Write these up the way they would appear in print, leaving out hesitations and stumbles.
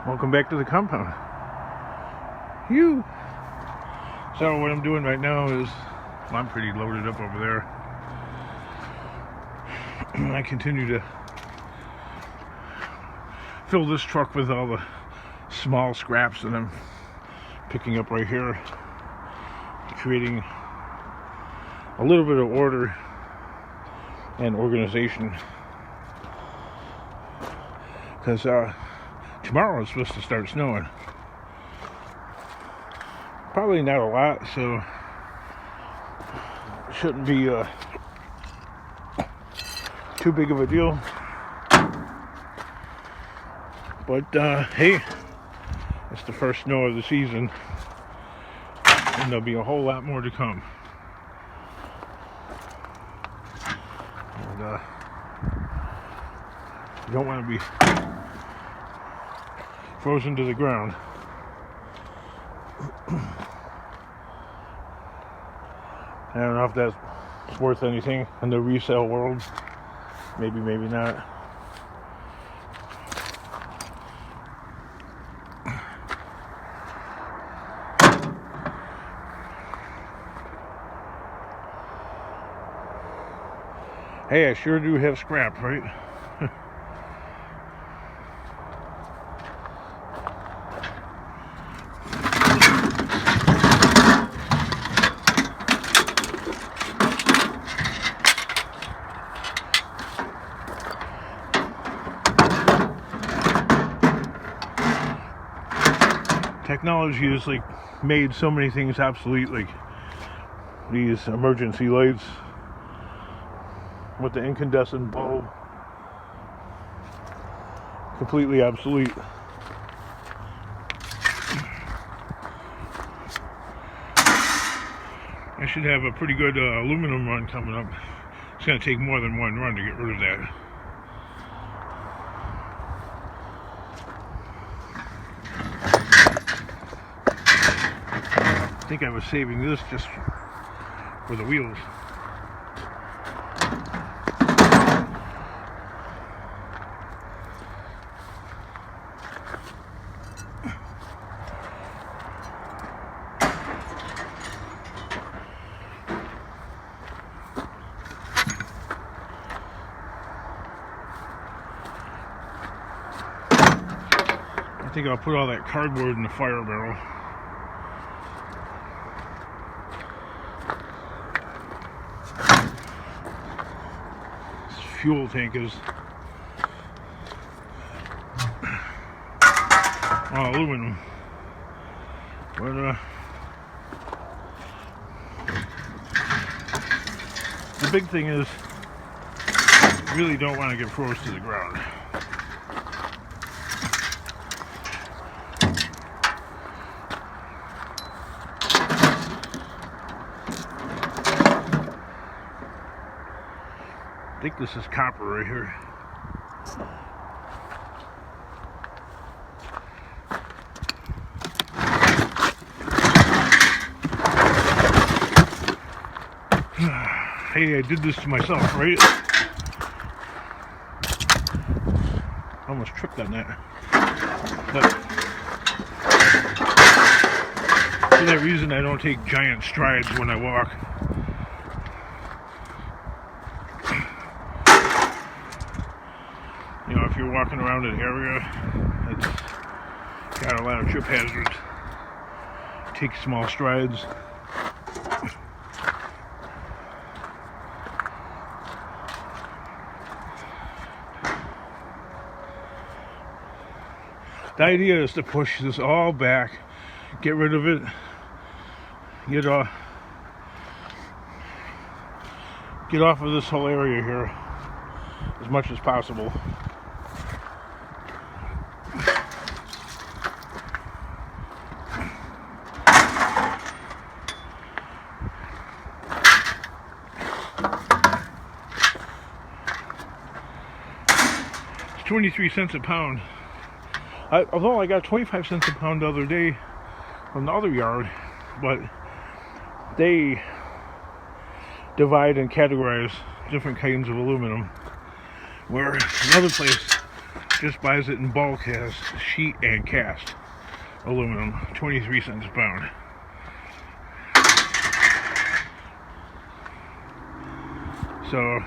Welcome back to the compound. So what I'm doing right now is, I'm pretty loaded up over there. I continue to fill this truck with all the small scraps that I'm picking up right here, creating a little bit of order and organization, because tomorrow is supposed to start snowing. Probably not a lot, so it shouldn't be too big of a deal. But hey, it's the first snow of the season, and there'll be a whole lot more to come. And you don't want to be frozen to the ground. I don't know if that's worth anything in the resale world. Maybe, maybe not. Hey, I sure do have scrap, right? Technology has made so many things obsolete, like these emergency lights with the incandescent bulb, completely obsolete. I should have a pretty good aluminum run coming up. It's going to take more than one run to get rid of that. I think I was saving this just for the wheels. I think I'll put all that cardboard in the fire barrel. This fuel tank is all aluminum. But the big thing is, you really don't want to get froze to the ground. I think this is copper right here. Hey, I did this to myself, right? Almost tripped on that. But for that reason, I don't take giant strides when I walk. You know, if you're walking around an area that's got a lot of trip hazards, take small strides. The idea is to push this all back, get rid of it, get off of this whole area here as much as possible. It's 23 cents a pound. Although I got 25 cents a pound the other day from the other yard, but they divide and categorize different kinds of aluminum, where another place just buys it in bulk as sheet and cast aluminum, 23 cents a pound. So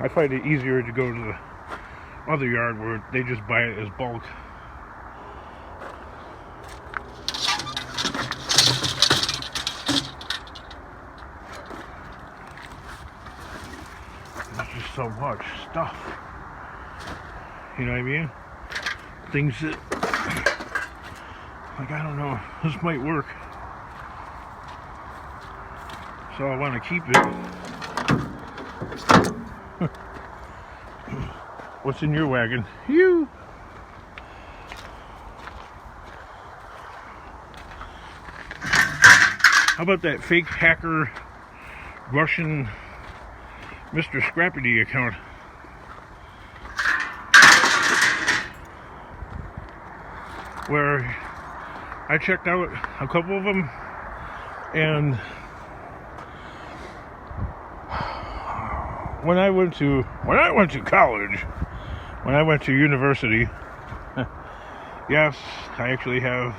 I find it easier to go to the other yard where they just buy it as bulk. There's just so much stuff. You know what I mean? Things that, like, I don't know, this might work. So I want to keep it. What's in your wagon? You! How about that fake hacker Russian Mr. Scrappity account? Where I checked out a couple of them, and when I went to college, when I went to university, yes, I actually have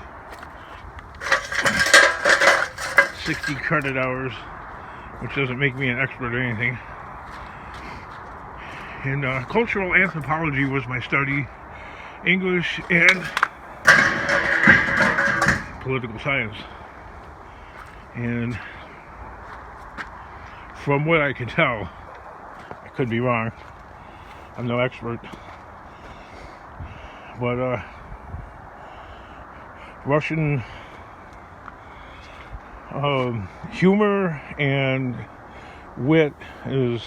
60 credit hours, which doesn't make me an expert at anything. And cultural anthropology was my study, English, and political science. And from what I can tell, I could be wrong, I'm no expert, but Russian humor and wit is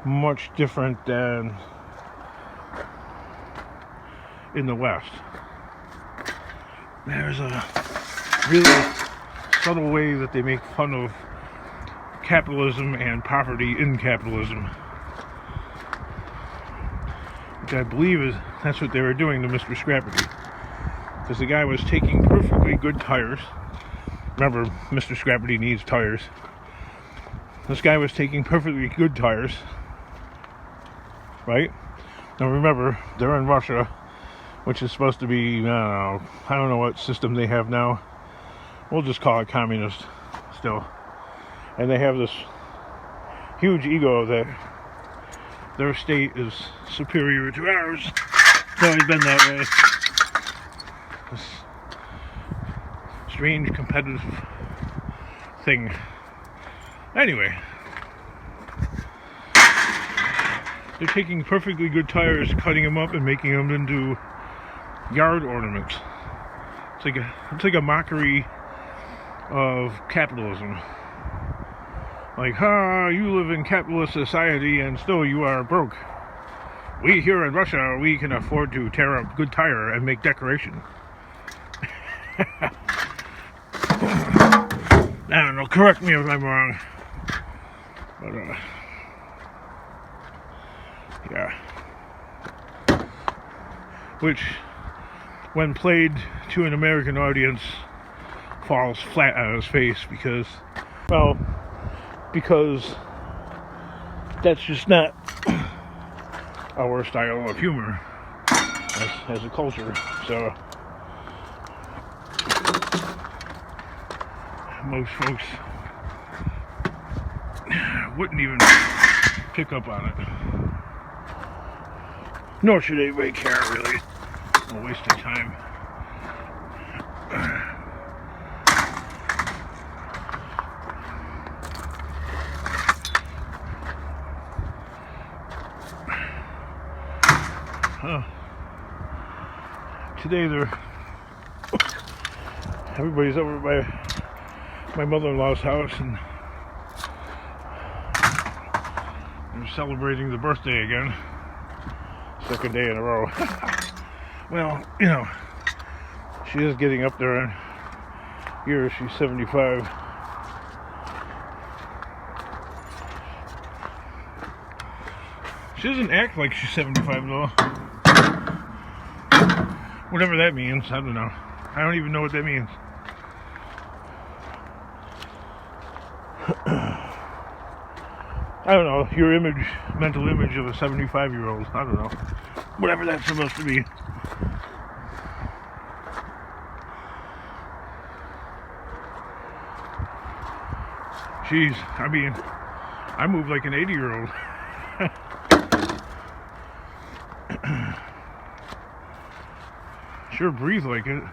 much different than in the West. There's a really subtle way that they make fun of capitalism and poverty in capitalism, which I believe that's what they were doing to Mr. Scrappity, because the guy was taking perfectly good tires. Remember, Mr. Scrappity needs tires. This guy was taking perfectly good tires, right? Now remember, they're in Russia, which is supposed to be, I don't know what system they have now. We'll just call it communist still. And they have this huge ego that their state is superior to ours. It's always been that way. This strange competitive thing. Anyway, they're taking perfectly good tires, cutting them up and making them into yard ornaments. It's like a mockery of capitalism. Like, you live in capitalist society and still you are broke. We here in Russia, we can afford to tear up good tire and make decoration. I don't know, correct me if I'm wrong. But, yeah. Which, when played to an American audience, falls flat on his face because that's just not our style of humor as a culture. So most folks wouldn't even pick up on it. Nor should anybody care, really. A waste of time. Today everybody's over by my mother-in-law's house and they're celebrating the birthday again. Second day in a row. Well, you know, she is getting up there in years. She's 75. She doesn't act like she's 75 though. Whatever that means, I don't know. I don't even know what that means. I don't know, your image, mental image of a 75-year-old. I don't know. Whatever that's supposed to be. Jeez, I mean, I move like an 80-year-old. Sure breathe like it.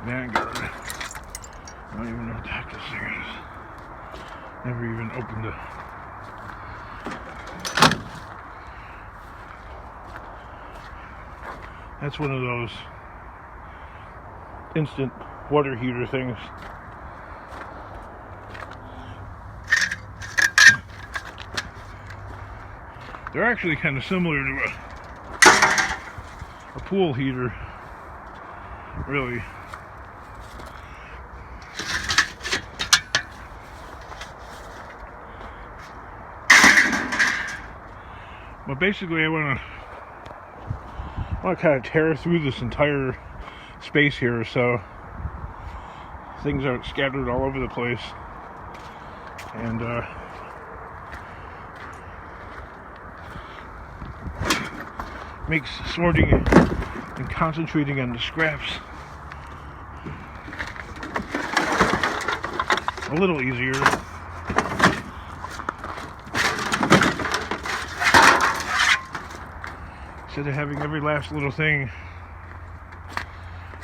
Vanguard. I don't even know what the heck this thing is. Never even opened it. That's one of those instant water heater things. They're actually kind of similar to a pool heater, really. But basically I want to kind of tear through this entire space here so things aren't scattered all over the place, and makes sorting and concentrating on the scraps a little easier. Instead of having every last little thing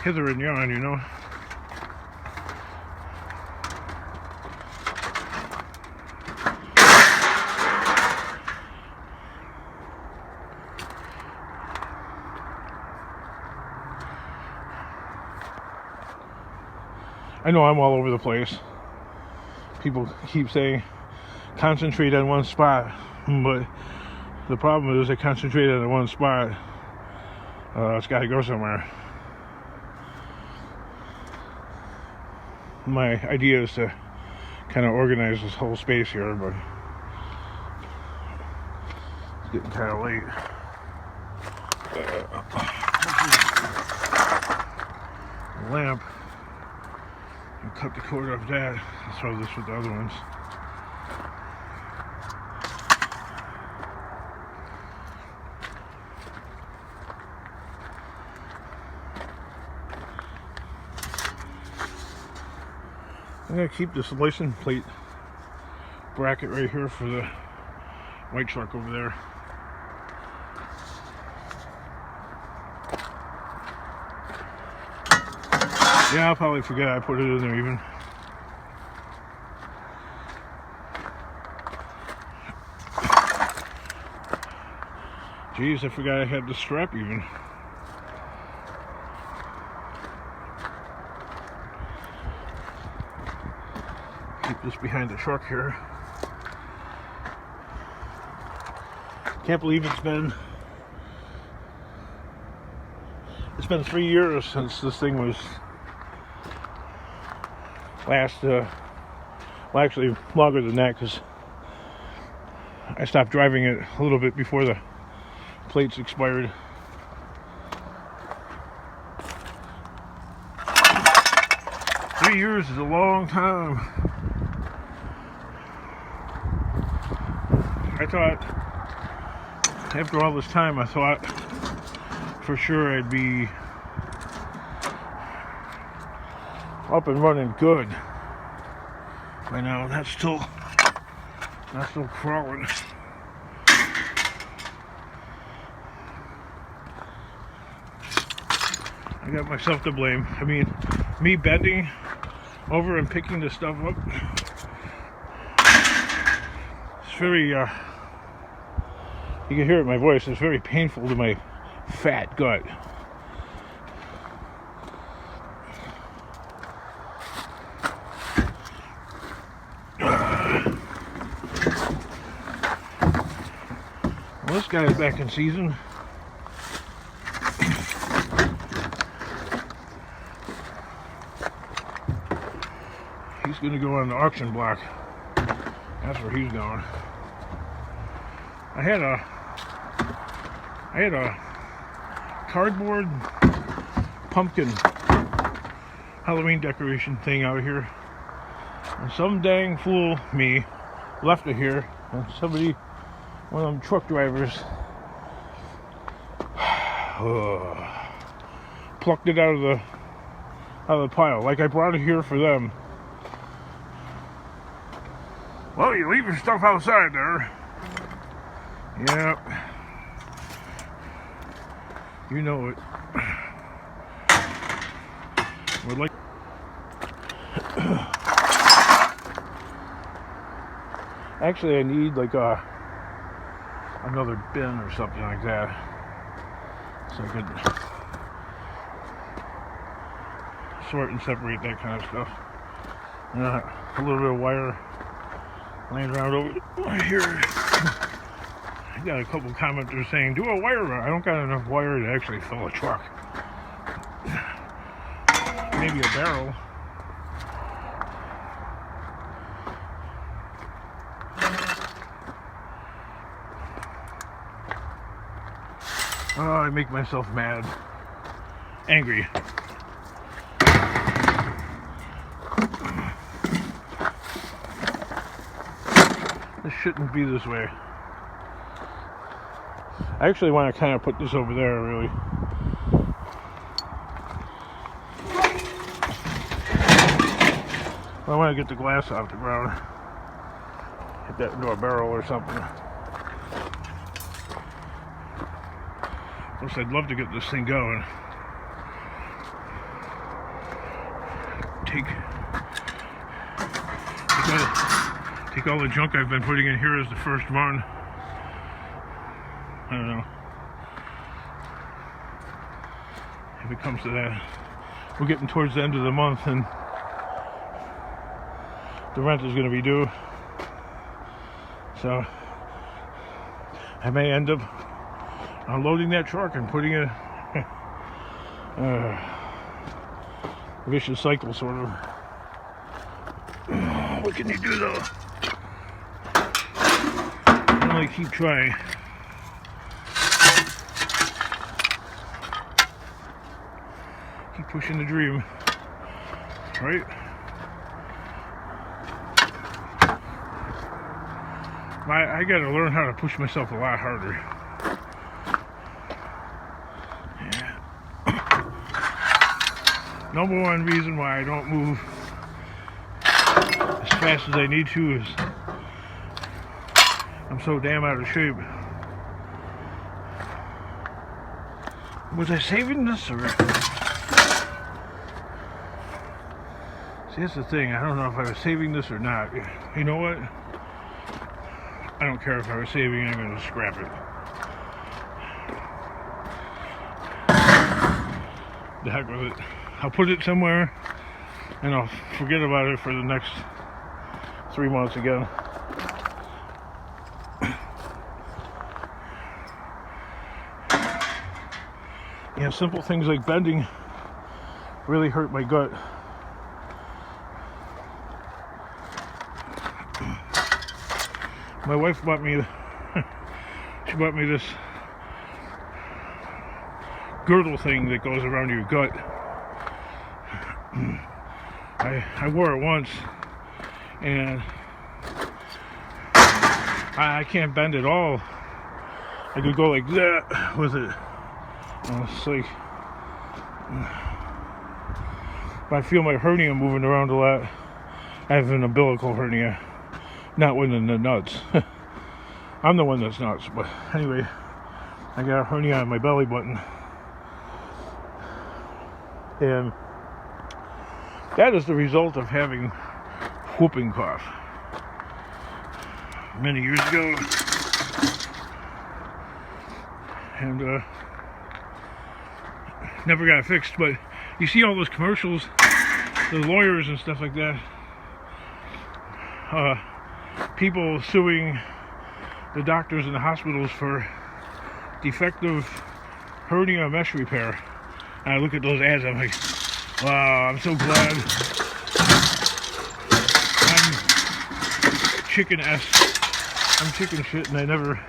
hither and yon, you know. I know I'm all over the place. People keep saying concentrate on one spot, but the problem is I concentrate on one spot. It's got to go somewhere. My idea is to kind of organize this whole space here, but it's getting kind of late. Lamp. And cut the cord off that. Let's throw this with the other ones. I'm going to keep this license plate bracket right here for the white truck over there. Yeah, I'll probably forget I put it in there even. Jeez, I forgot I had the strap even. Keep this behind the truck here. Can't believe it's been 3 years since this thing was last, well, actually longer than that, because I stopped driving it a little bit before the plates expired. Three years is a long time. I thought, after all this time, I thought for sure I'd be up and running good by now. That's still crawling. I got myself to blame. I mean, me bending over and picking this stuff up, it's very, you can hear it in my voice, it's very painful to my fat gut. Well, this guy's back in season. He's going to go on the auction block. That's where he's going. I had a cardboard pumpkin Halloween decoration thing out here And some dang fool, me, left it here. And somebody, one of them truck drivers, plucked it out of the pile. Like I brought it here for them. Well, you leave your stuff outside there. Yep. You know it. We're like actually I need like another bin or something like that. So I could sort and separate that kind of stuff. And a little bit of wire laying around over here. I got a couple commenters saying, do a wire run. I don't got enough wire to actually fill a truck. Maybe a barrel. Oh, I make myself mad. Angry. This shouldn't be this way. I actually want to kind of put this over there, really. I want to get the glass off the ground. Hit that into a barrel or something. Of course, I'd love to get this thing going. Take all the junk I've been putting in here as the first run. I don't know. If it comes to that. We're getting towards the end of the month and the rent is going to be due. So I may end up unloading that truck and putting it vicious cycle, sort of. What can you do though? Only keep trying. Keep pushing the dream, right? I gotta learn how to push myself a lot harder. Yeah. Number one reason why I don't move as fast as I need to is I'm so damn out of shape. Was I saving this or? See, that's the thing. I don't know if I was saving this or not. You know what? I don't care if I was saving it. I'm going to scrap it. The heck with it. I'll put it somewhere and I'll forget about it for the next 3 months again. Yeah, simple things like bending really hurt my gut. My wife bought me, she bought me this girdle thing that goes around your gut. I wore it once and I can't bend at all. I could go like that with it. It's like, I feel my hernia moving around a lot. I have an umbilical hernia, not one in the nuts. I'm the one that's nuts, but anyway, I got a hernia on my belly button. And that is the result of having whooping cough. Many years ago. And never got it fixed, but you see all those commercials, the lawyers and stuff like that, people suing the doctors and the hospitals for defective hernia mesh repair. And I look at those ads, I'm like, wow, I'm so glad I'm chicken shit and I never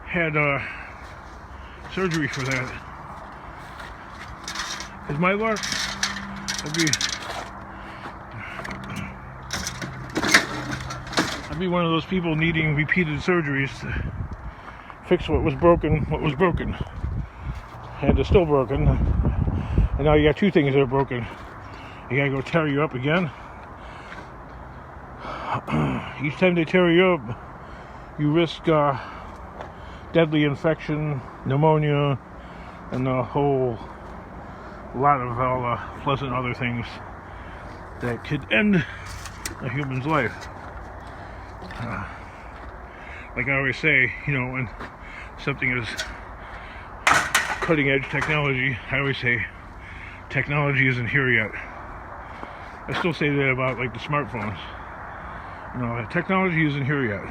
had surgery for that. Because my luck, I'd be be one of those people needing repeated surgeries to fix what was broken, and it's still broken. And now you got two things that are broken. You gotta go tear you up again. Each time they tear you up, you risk deadly infection, pneumonia, and a whole lot of all the pleasant other things that could end a human's life. Like I always say, you know, when something is cutting edge technology, I always say technology isn't here yet. I still say that about like the smartphones. You know, technology isn't here yet.